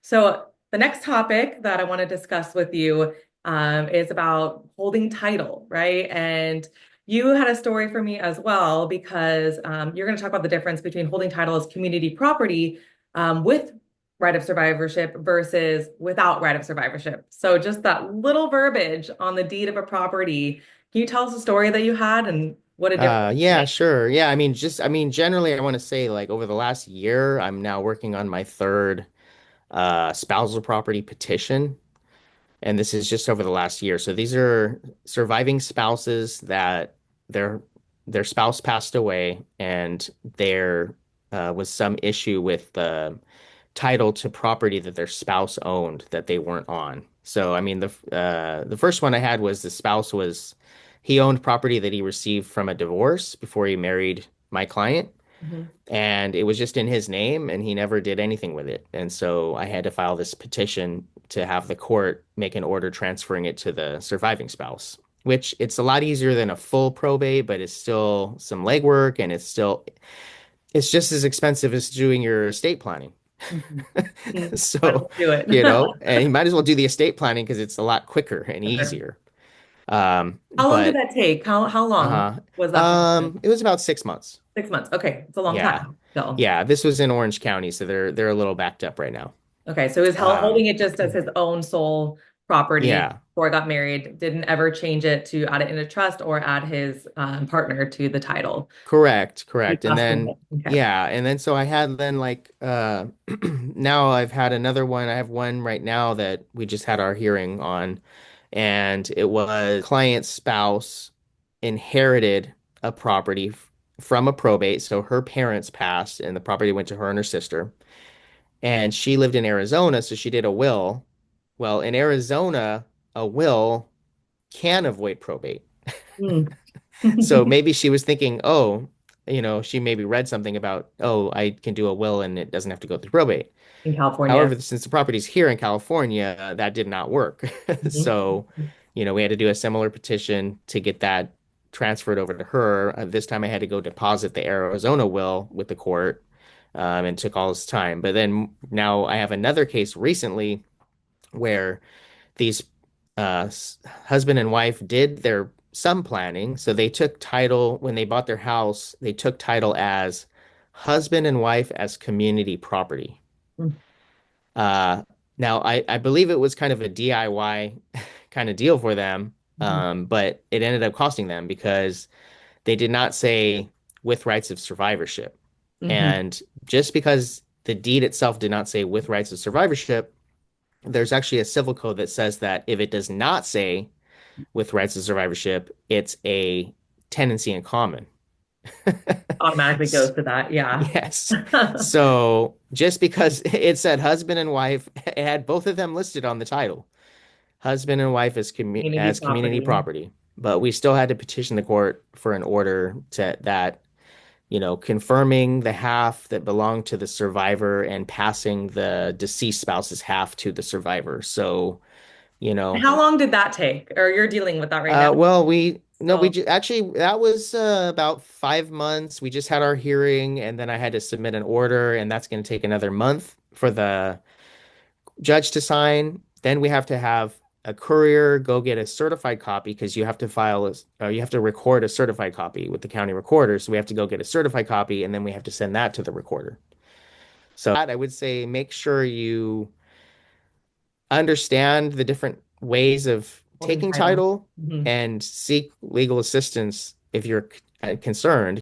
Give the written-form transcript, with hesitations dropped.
So the next topic that I want to discuss with you is about holding title, right? And you had a story for me as well because you're going to talk about the difference between holding title as community property with right of survivorship versus without right of survivorship. So just that little verbiage on the deed of a property. Can you tell us a story that you had and what a difference it Yeah, makes? sure. Yeah, generally, I want to say like over the last year, I'm now working on my third spousal property petition, and this is just over the last year. So these are surviving spouses that their their spouse passed away, and there was some issue with the title to property that their spouse owned that they weren't on. So, the first one I had was the spouse was he owned property that he received from a divorce before he married my client, Mhm. and it was just in his name, and he never did anything with it. And so I had to file this petition to have the court make an order transferring it to the surviving spouse. Which it's a lot easier than a full probate, but it's still some legwork and it's just as expensive as doing your estate planning. Mhm. Mhm. Might as So, well do it. and you might as well do the estate planning because it's a lot quicker and For sure. easier. How long did But that take? How long uh-huh. was that process? It was about 6 months. 6 months. Okay, it's a long Yeah. time still. Yeah, this was in Orange County, so they're a little backed up right now. Okay, so he was Um, holding it just as his own sole property yeah, before he got married, didn't ever change it to add it in a trust or add his partner to the title. correct, He correct. And passed then away. Okay. yeah, and then so I had then like now I've had another one. I have one right now that we just had our hearing on, and it was client's spouse inherited a property from a probate. So her parents passed, and the property went to her and her sister. And she lived in Arizona, so she did a will. Well, in Arizona, a will can avoid probate. Hmm. So maybe she was thinking, oh, she maybe read something about, oh, I can do a will and it doesn't have to go through probate. In California. However, since the property's here in California, that did not work. Mhm. So, we had to do a similar petition to get that transferred over to her. This time I had to go deposit the Arizona will with the court, and it took all this time. But then now I have another case recently where these husband and wife did their some planning. So they took title when they bought their house, they took title as husband and wife as community property. Uh, Now I believe it was kind of a DIY kind of deal for them, Mhm. but it ended up costing them because they did not say with rights of survivorship. Mhm. And just because the deed itself did not say with rights of survivorship, there's actually a civil code that says that if it does not say with rights of survivorship, it's a tenancy in common. Automatically goes to that. Yeah. Yes. So just because it said husband and wife, it had both of them listed on the title. Husband and wife Community as community property. property. But we still had to petition the court for an order to that, confirming the half that belonged to the survivor and passing the deceased spouse's half to the survivor. So, you know, How long did that take? Or you're dealing with that right now? well, we no, we So, ju actually that was about 5 months. We just had our hearing, and then I had to submit an order, and that's going to take another month for the judge to sign. Then we have to have a courier go get a certified copy because you have to you have to record a certified copy with the county recorder. So we have to go get a certified copy, and then we have to send that to the recorder. So I would say make sure you understand the different ways of holding taking title. title Mhm. and seek legal assistance if you're concerned.